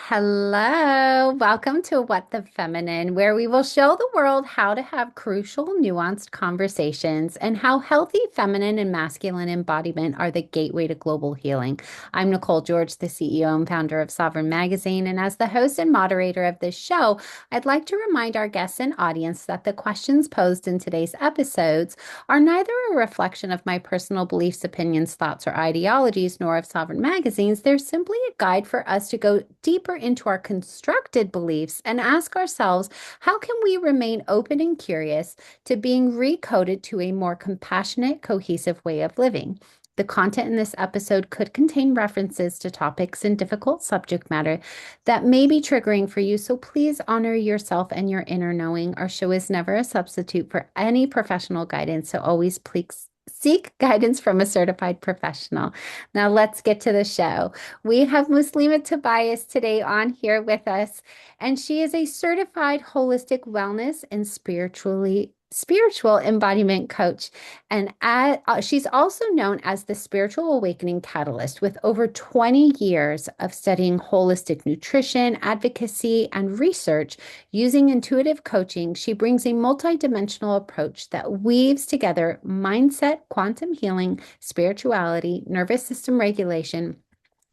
Hello, welcome to What the Feminine, where we will show the world how to have crucial, nuanced conversations and how healthy feminine and masculine embodiment are the gateway to global healing. I'm Nicole George, the CEO and founder of Sovereign Magazine, and as the host and moderator of this show, I'd like to remind our guests and audience that the questions posed in today's episodes are neither a reflection of my personal beliefs, opinions, thoughts, or ideologies, nor of Sovereign Magazine's. They're simply a guide for us to go deeper into our constructed beliefs and ask ourselves, how can we remain open and curious to being recoded to a more compassionate, cohesive way of living? The content in this episode could contain references to topics and difficult subject matter that may be triggering for you, so please honor yourself and your inner knowing. Our show is never a substitute for any professional guidance, so always please seek guidance from a certified professional. Now let's get to the show. We have Muslimah Tobias today on here with us, and she is a certified holistic wellness and spiritual embodiment coach. And she's also known as the spiritual awakening catalyst with over 20 years of studying holistic nutrition, advocacy, and research. Using intuitive coaching, she brings a multidimensional approach that weaves together mindset, quantum healing, spirituality, nervous system regulation,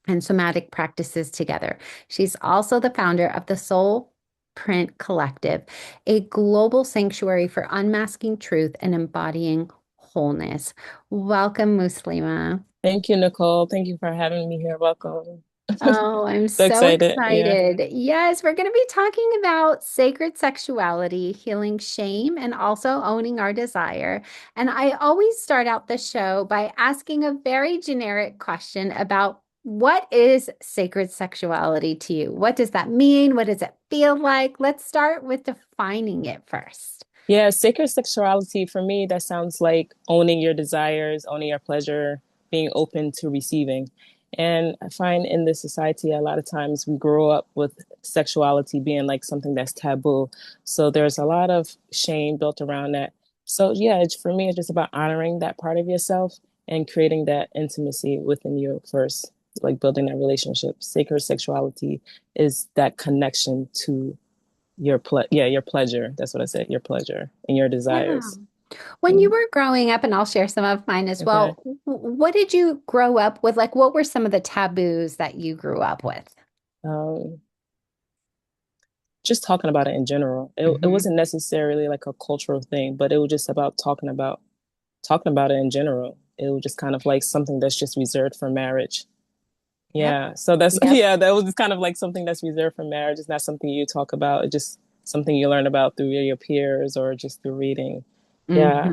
and somatic practices together. She's also the founder of the Soul Print Collective, a global sanctuary for unmasking truth and embodying wholeness. Welcome, Muslima. Thank you, Nicole. Thank you for having me here. Welcome. Oh, I'm So so excited. Yeah. excited. Yes, we're going to be talking about sacred sexuality, healing shame, and also owning our desire. And I always start out the show by asking a very generic question about what is sacred sexuality to you? What does that mean? What does it feel like? Let's start with defining it first. Yeah, sacred sexuality for me, that sounds like owning your desires, owning your pleasure, being open to receiving. And I find in this society, a lot of times we grow up with sexuality being like something that's taboo. So there's a lot of shame built around that. So yeah, for me, it's just about honoring that part of yourself and creating that intimacy within you first, like building that relationship. Sacred sexuality is that connection to your pleasure. That's what I said, your pleasure and your Yeah. desires. When you Mhm. were growing up, and I'll share some of mine as Okay. well, what did you grow up with? Like, what were some of the taboos that you grew up with? Um, just talking about it in general. It Hmm. wasn't necessarily like a cultural thing, but it was just about talking about it in general. It was just kind of like something that's just reserved for marriage. Yep. Yeah. So that's Yep. yeah, that was just kind of like something that's reserved for marriage. It's not something you talk about. It's just something you learn about through your peers or just through reading. Yeah.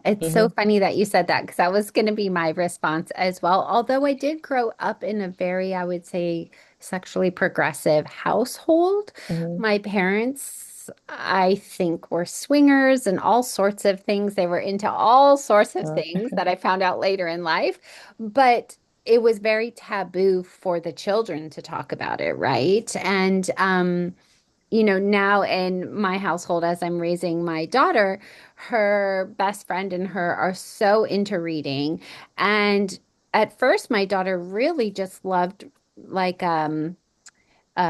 It's so Hmm. funny that you said that because that was going to be my response as well. Although I did grow up in a very, I would say, sexually progressive household. Hmm. My parents, I think, were swingers and all sorts of things. They were into all sorts of Uh, things that I found out later in life. But it was very taboo for the children to talk about it, right? And now in my household, as I'm raising my daughter, her best friend and her are so into reading. And at first, my daughter really just loved like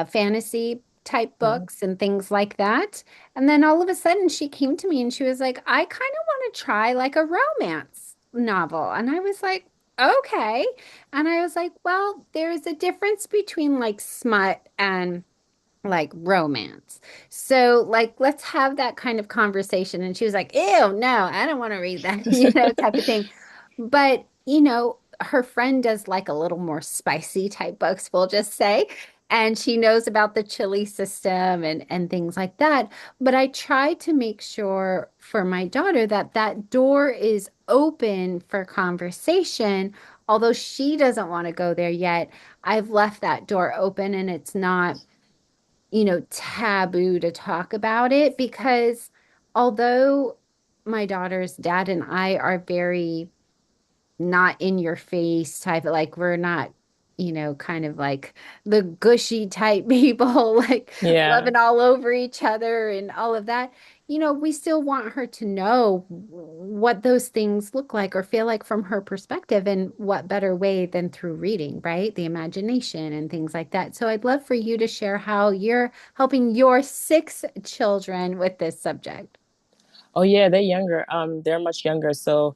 fantasy type mhm. books and things like that. And then all of a sudden, she came to me and she was like, I kind of want to try like a romance novel. And I was like, okay. And I was like, well, there's a difference between like smut and like romance. So like let's have that kind of conversation. And she was like, ew, no, I don't want to read that, type of thing. But, her friend does like a little more spicy type books, we'll just say. And she knows about the chili system and things like that. But I try to make sure for my daughter that that door is open for conversation. Although she doesn't want to go there yet, I've left that door open and it's not taboo to talk about it because although my daughter's dad and I are very not in your face type, like we're not, kind of like the gushy type people, like Yeah. loving all over each other and all of that. we still want her to know what those things look like or feel like from her perspective. And what better way than through reading, right? The imagination and things like that. So I'd love for you to share how you're helping your six children with this subject. Oh yeah, they're younger. They're much younger. So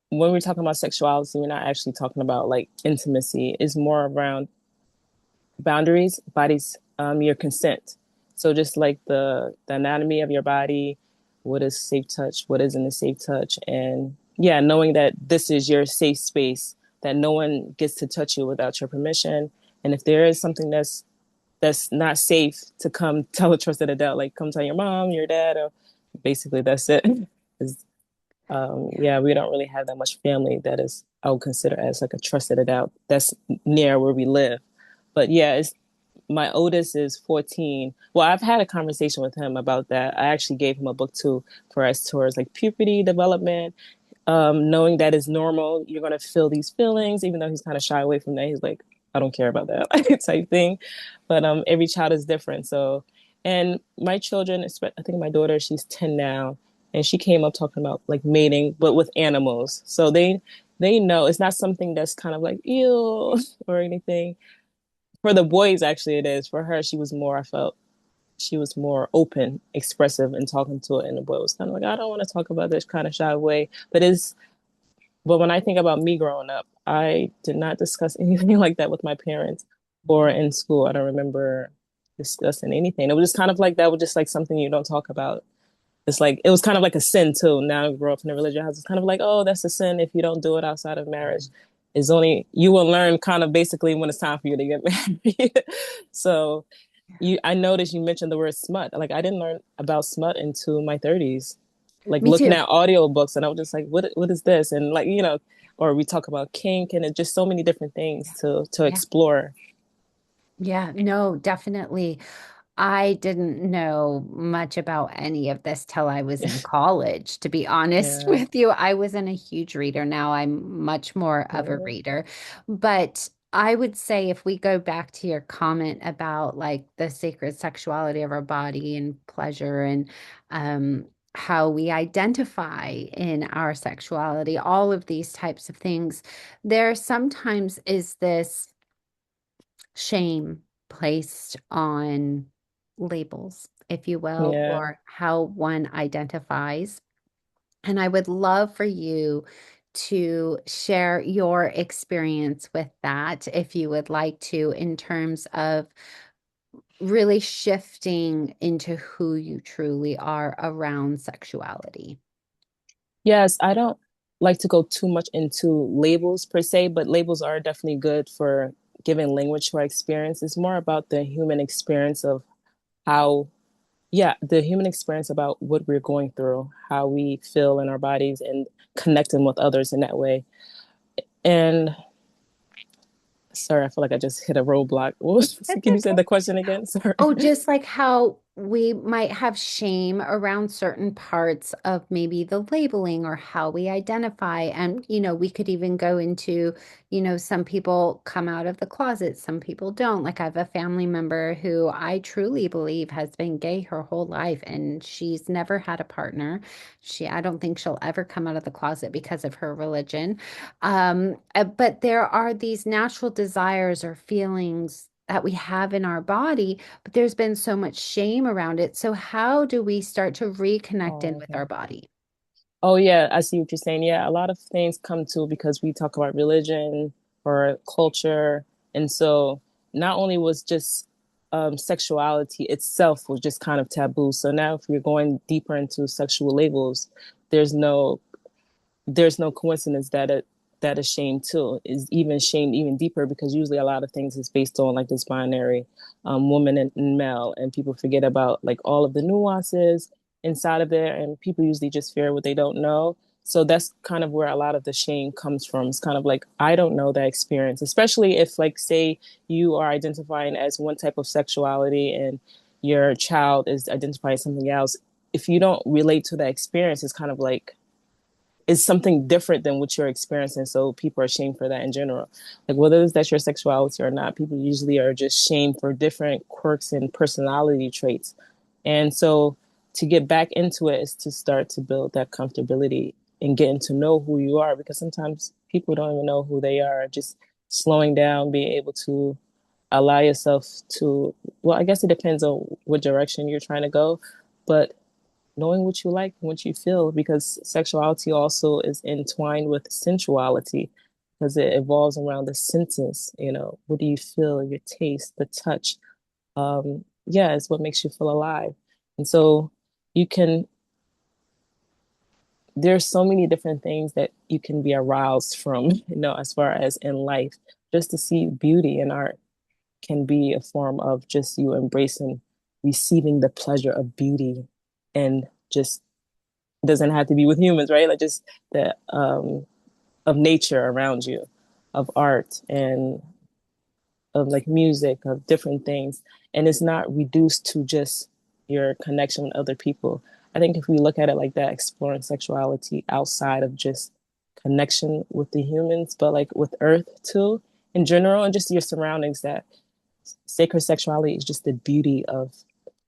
when we're talking about sexuality, we're not actually talking about like intimacy. It's more around boundaries, bodies, your consent. So just like the anatomy of your body, what is safe touch, what isn't a safe touch, and yeah, knowing that this is your safe space, that no one gets to touch you without your permission. And if there is something that's not safe, to come tell a trusted adult, like come tell your mom, your dad, or basically that's it. Yeah, we don't really have that much family that is I would consider as like a trusted adult that's near where we live. But yeah, it's my oldest is 14. Well, I've had a conversation with him about that. I actually gave him a book too for us towards like puberty development, knowing that is normal. You're gonna feel these feelings, even though he's kind of shy away from that. He's like, I don't care about that type thing. But every child is different. So, and my children, I think my daughter, she's 10 now, and she came up talking about like mating, but with animals. So they know it's not something that's kind of like ew or anything. For the boys, actually, it is. For her, she was more. I felt she was more open, expressive, and talking to it. And the boy was kind of like, I don't want to talk about this, kind of shy away. But when I think about me growing up, I did not discuss anything like that with my parents or in school. I don't remember discussing anything. It was just kind of like that was just like something you don't talk about. It's like it was kind of like a sin too. Now I grew up in a religious house. It's kind of like, oh, that's a sin if you don't do it outside of marriage. It's only you will learn kind of basically when it's time for you to get married. So I noticed you mentioned the word smut. Like I didn't learn about smut into my 30s. Like Me looking too. at audiobooks and I was just like, what is this? And like, or we talk about kink and it's just so many different things to Yeah. explore. Yeah. No, definitely. I didn't know much about any of this till I was in college, to be honest Yeah. with you. I wasn't a huge reader. Now I'm much more of a Yeah. reader. But I would say if we go back to your comment about like the sacred sexuality of our body and pleasure and how we identify in our sexuality, all of these types of things, there sometimes is this shame placed on labels, if you will, Yeah. or how one identifies. And I would love for you to share your experience with that, if you would like to, in terms of really shifting into who you truly are around sexuality. Yes, I don't like to go too much into labels per se, but labels are definitely good for giving language to our experience. It's more about the human experience of how, yeah, the human experience about what we're going through, how we feel in our bodies, and connecting with others in that way. And sorry, I feel like I just hit a roadblock. That's Can you say okay. the question again? Sorry. Oh, just like how we might have shame around certain parts of maybe the labeling or how we identify. And, we could even go into, some people come out of the closet, some people don't. Like I have a family member who I truly believe has been gay her whole life and she's never had a partner. I don't think she'll ever come out of the closet because of her religion. But there are these natural desires or feelings that we have in our body, but there's been so much shame around it. So, how do we start to reconnect in Oh, with okay. our body? Oh, yeah, I see what you're saying. Yeah, a lot of things come to because we talk about religion or culture. And so not only was just sexuality itself was just kind of taboo. So now if you're going deeper into sexual labels, there's no there's no coincidence that that is shame too is even shamed even deeper because usually a lot of things is based on like this binary woman and male and people forget about like all of the nuances inside of there and people usually just fear what they don't know, so that's kind of where a lot of the shame comes from. It's kind of like I don't know that experience, especially if like say you are identifying as one type of sexuality and your child is identifying something else. If you don't relate to that experience, it's kind of like is something different than what you're experiencing. So people are shamed for that in general. Like whether it's that's your sexuality or not, people usually are just shamed for different quirks and personality traits. And so to get back into it is to start to build that comfortability and getting to know who you are, because sometimes people don't even know who they are. Just slowing down, being able to allow yourself to, well, I guess it depends on what direction you're trying to go, but knowing what you like and what you feel, because sexuality also is entwined with sensuality, because it evolves around the senses. What do you feel? Your taste, the touch. Yeah, it's what makes you feel alive. And so you can, there's so many different things that you can be aroused from, as far as in life. Just to see beauty in art can be a form of just you embracing, receiving the pleasure of beauty, and just doesn't have to be with humans, right? Like just the of nature around you, of art and of like music, of different things. And it's not reduced to just your connection with other people. I think if we look at it like that, exploring sexuality outside of just connection with the humans, but like with Earth too, in general, and just your surroundings, that sacred sexuality is just the beauty of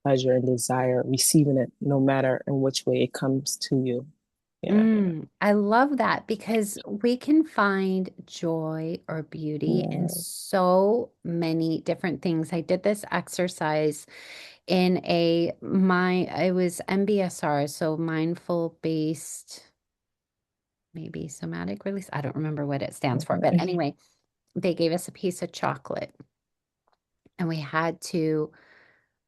pleasure and desire, receiving it no matter in which way it comes to you. Yeah. I love that because we can find joy or beauty in Yeah. so many different things. I did this exercise in it was MBSR, so mindful based, maybe somatic release. I don't remember what it stands for, but Mhm. anyway, they gave us a piece of chocolate and we had to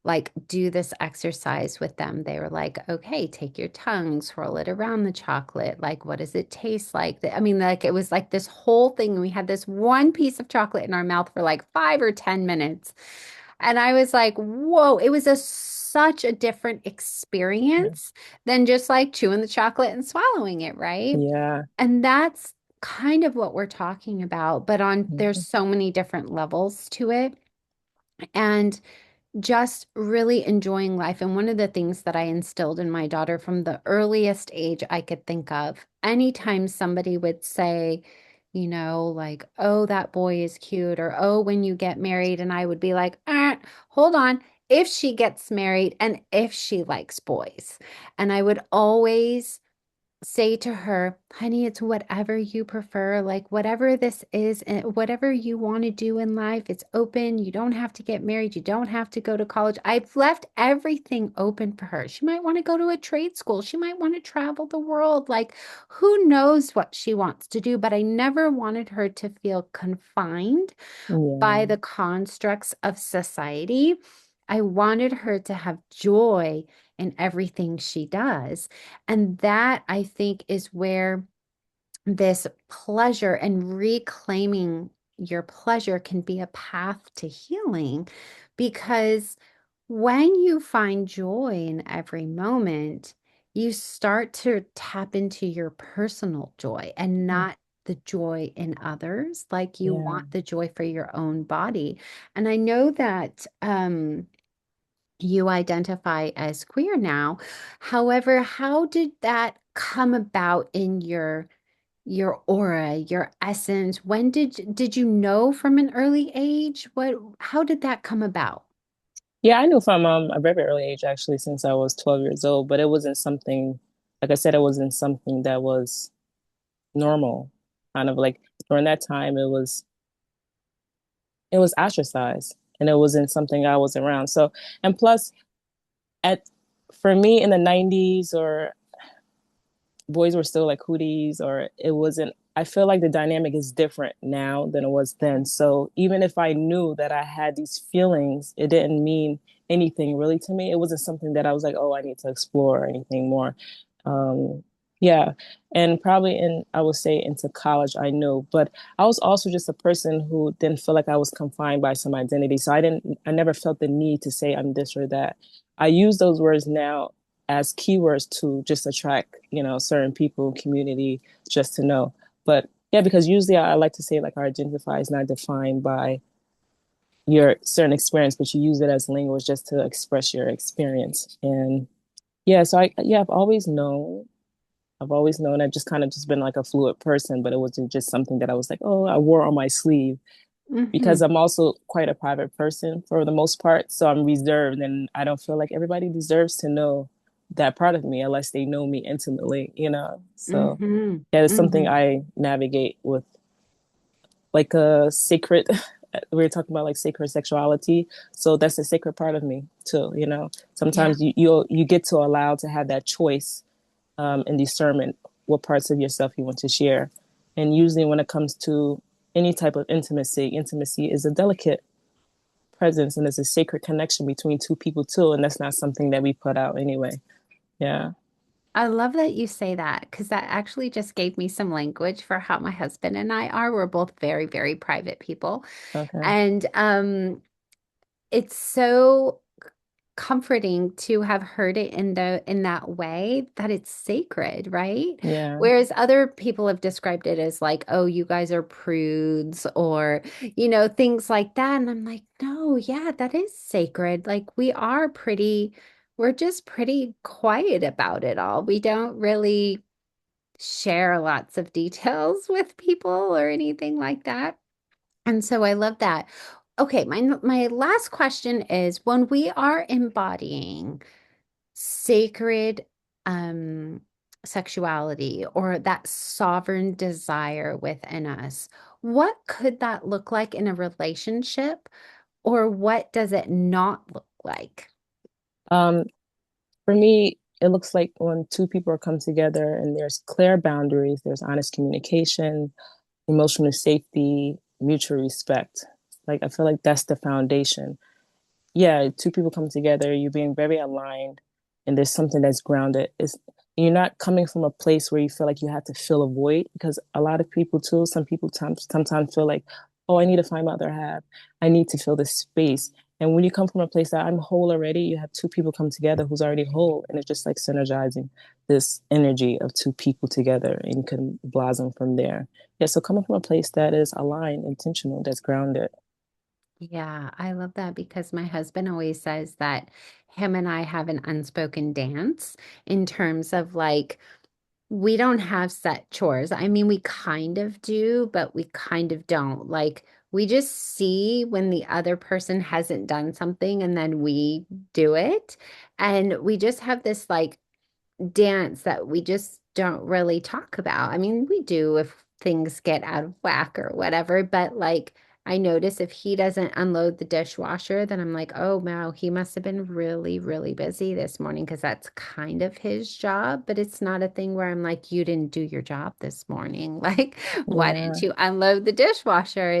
like do this exercise with them. They were like, okay, take your tongue, swirl it around the chocolate. Like, what does it taste like? I mean, like, it was like this whole thing. We had this one piece of chocolate in our mouth for like 5 or 10 minutes. And I was like, whoa, it was such a different experience than just like chewing the chocolate and swallowing it, right? Yeah. And that's kind of what we're talking about, but there's Mhm. so many different levels to it. And just really enjoying life. And one of the things that I instilled in my daughter from the earliest age I could think of, anytime somebody would say, like, oh, that boy is cute, or oh, when you get married, and I would be like, hold on, if she gets married and if she likes boys. And I would always say to her, honey, it's whatever you prefer, like whatever this is, and whatever you want to do in life, it's open. You don't have to get married. You don't have to go to college. I've left everything open for her. She might want to go to a trade school. She might want to travel the world. Like, who knows what she wants to do? But I never wanted her to feel confined by Yeah. the constructs of society. I wanted her to have joy in everything she does. And that I think is where this pleasure and reclaiming your pleasure can be a path to healing because when you find joy in every moment, you start to tap into your personal joy and not the joy in others. Like you Yeah. want the joy for your own body. And I know that you identify as queer now. However, how did that come about in your aura, your essence? When did you know from an early age? How did that come about? Yeah, I knew from a very early age, actually, since I was 12 years old, but it wasn't something, like I said, it wasn't something that was normal. Kind of like during that time, it was ostracized, and it wasn't something I was around. So, and plus, at for me in the 90s, or boys were still like cooties, or it wasn't, I feel like the dynamic is different now than it was then. So even if I knew that I had these feelings, it didn't mean anything really to me. It wasn't something that I was like, oh, I need to explore or anything more. um yeah. And probably I would say into college I knew, but I was also just a person who didn't feel like I was confined by some identity, so I never felt the need to say I'm this or that. I use those words now as keywords to just attract, certain people, community, just to know. But yeah, because usually I like to say like our identify is not defined by your certain experience, but you use it as language just to express your experience. And yeah, so I've always known. I've always known. I've just kind of just been like a fluid person, but it wasn't just something that I was like, oh, I wore on my sleeve, because Hmm. I'm also quite a private person for the most part. So I'm reserved, and I don't feel like everybody deserves to know that part of me unless they know me intimately, you know? So Mm-hmm. yeah, it's something Mm-hmm. I navigate with like a sacred we were talking about like sacred sexuality. So that's a sacred part of me too, you know. Yeah. Sometimes you get to allow to have that choice and discernment what parts of yourself you want to share. And usually when it comes to any type of intimacy, intimacy is a delicate presence and it's a sacred connection between two people too. And that's not something that we put out anyway. Yeah. I love that you say that because that actually just gave me some language for how my husband and I are. We're both very, very private people. Okay. And it's so comforting to have heard it in that way that it's sacred, right? Yeah. Whereas other people have described it as like, oh, you guys are prudes or, things like that. And I'm like, no, yeah, that is sacred. Like we're just pretty quiet about it all. We don't really share lots of details with people or anything like that. And so I love that. Okay, my last question is when we are embodying sacred um sexuality or that sovereign desire within us, what could that look like in a relationship or what does it not look like? Um, for me, it looks like when two people are come together and there's clear boundaries, there's honest communication, emotional safety, mutual respect. Like I feel like that's the foundation. Yeah, two people come together, you're being very aligned, and there's something that's grounded. It's you're not coming from a place where you feel like you have to fill a void because a lot of people too, some people sometimes feel like, oh, I need to find my other half. I need to fill this space. And when you come from a place that I'm whole already, you have two people come together who's already whole, and it's just like synergizing this energy of two people together, and you can blossom from there. Yeah, so coming from a place that is aligned, intentional, that's grounded. Yeah, I love that because my husband always says that him and I have an unspoken dance in terms of like we don't have set chores. I mean, we kind of do, but we kind of don't. Like, we just see when the other person hasn't done something and then we do it. And we just have this like dance that we just don't really talk about. I mean, we do if things get out of whack or whatever, but like I notice if he doesn't unload the dishwasher, then I'm like, oh, wow, he must have been really, really busy this morning because that's kind of his job. But it's not a thing where I'm like, you didn't do your job this morning. Like, why didn't Yeah, you unload the dishwasher?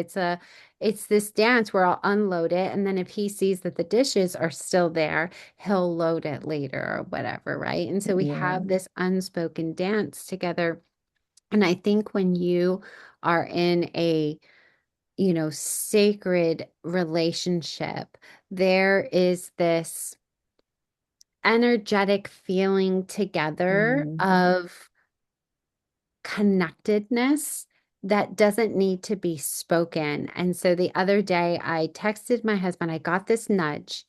It's this dance where I'll unload it. And then if he sees that the dishes are still there, he'll load it later or whatever, right? And so we yeah. have this unspoken dance together. And I think when you are in a, sacred relationship, there is this energetic feeling together Mm, of connectedness that doesn't need to be spoken. And so the other day I texted my husband, I got this nudge.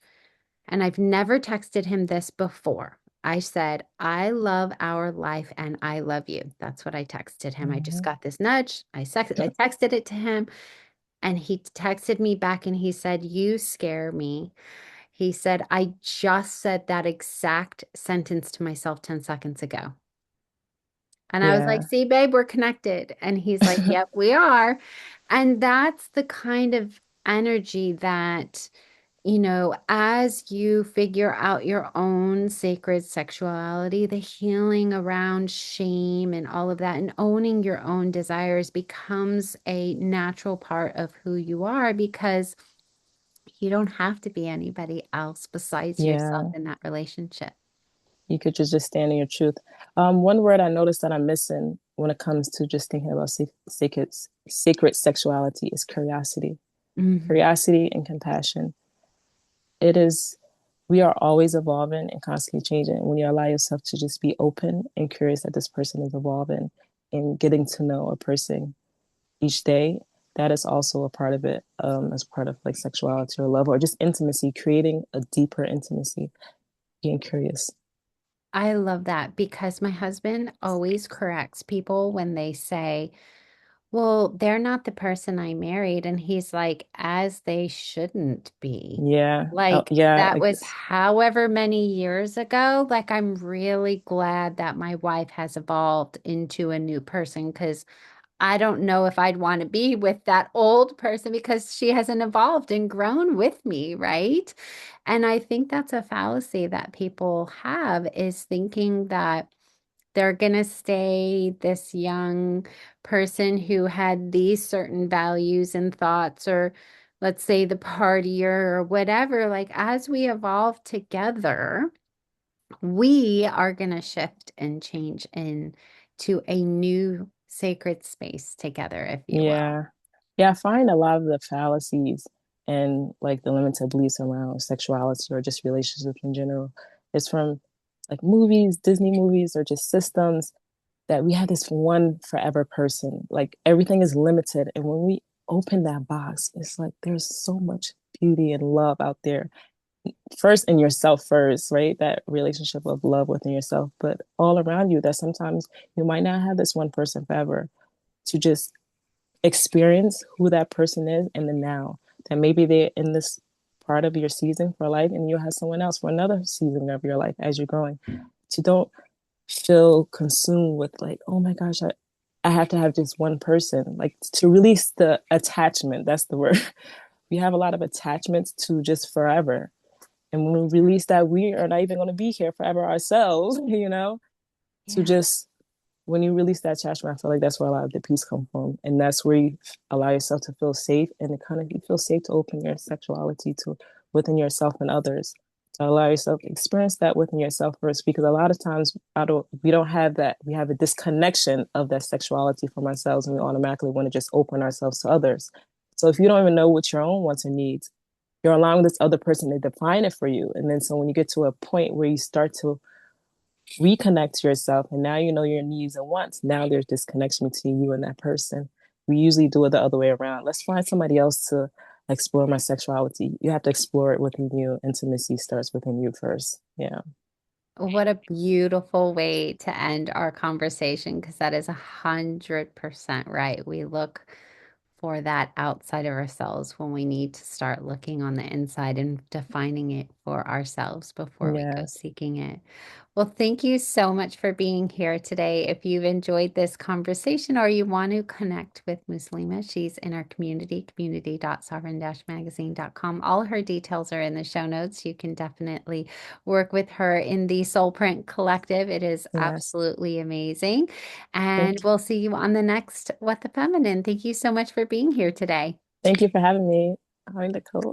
And I've never texted him this before. I said, I love our life and I love you. That's what I texted him. I just mhm. got this nudge. I texted it to him and he texted me back and he said, you scare me. He said, I just said that exact sentence to myself 10 seconds ago. And I was like, Yeah. see, babe, we're connected. And he's like, yep, we are. And that's the kind of energy that as you figure out your own sacred sexuality, the healing around shame and all of that, and owning your own desires becomes a natural part of who you are because you don't have to be anybody else besides yourself Yeah. in that relationship. You could just stand in your truth. One word I noticed that I'm missing when it comes to just thinking about sacred sexuality is curiosity. Mhm. Curiosity and compassion. It is, we are always evolving and constantly changing. When you allow yourself to just be open and curious that this person is evolving and getting to know a person each day, that is also a part of it, as part of like sexuality or love or just intimacy, creating a deeper intimacy, being curious. I love that because my husband always corrects people when they say, well, they're not the person I married. And he's like, as they shouldn't be. Yeah. Oh, Like, yeah. that was however many years ago. Like, I'm really glad that my wife has evolved into a new person because I don't know if I'd want to be with that old person because she hasn't evolved and grown with me, right? And I think that's a fallacy that people have is thinking that they're going to stay this young person who had these certain values and thoughts, or let's say the partier or whatever. Like, as we evolve together, we are going to shift and change into a new sacred space together, if you will. Yeah. Yeah, I find a lot of the fallacies and like the limited beliefs around sexuality or just relationships in general is from like movies, Disney movies, or just systems that we have this one forever person. Like everything is limited. And when we open that box, it's like there's so much beauty and love out there. First in yourself first, right? That relationship of love within yourself, but all around you that sometimes you might not have this one person forever to just experience who that person is in the now. That maybe they're in this part of your season for life and you'll have someone else for another season of your life as you're growing. To don't feel consumed with like, oh my gosh, I have to have just one person. Like to release the attachment, that's the word. We have a lot of attachments to just forever. And when we release that, we are not even going to be here forever ourselves, to Yeah. just when you release that attachment, I feel like that's where a lot of the peace come from, and that's where you allow yourself to feel safe, and it kind of you feel safe to open your sexuality to within yourself and others. To allow yourself to experience that within yourself first, because a lot of times we don't have that. We have a disconnection of that sexuality from ourselves, and we automatically want to just open ourselves to others. So if you don't even know what your own wants and needs, you're allowing this other person to define it for you. And then so when you get to a point where you start to reconnect to yourself and now you know your needs and wants, now there's this connection between you and that person. We usually do it the other way around. Let's find somebody else to explore my sexuality. You have to explore it within you. Intimacy starts within you first. Yeah. What a beautiful way to end our conversation because that is 100% right. We look for that outside of ourselves when we need to start looking on the inside and defining it for ourselves before we go Yes. seeking it. Well, thank you so much for being here today. If you've enjoyed this conversation or you want to connect with Muslima, she's in our community, community.sovereign-magazine.com. All her details are in the show notes. You can definitely work with her in the Soul Print Collective. It is Yes. absolutely amazing. Thank And we'll see you on the next What the Feminine. Thank you so much for being here today. thank you for having me. Hi, Nicole.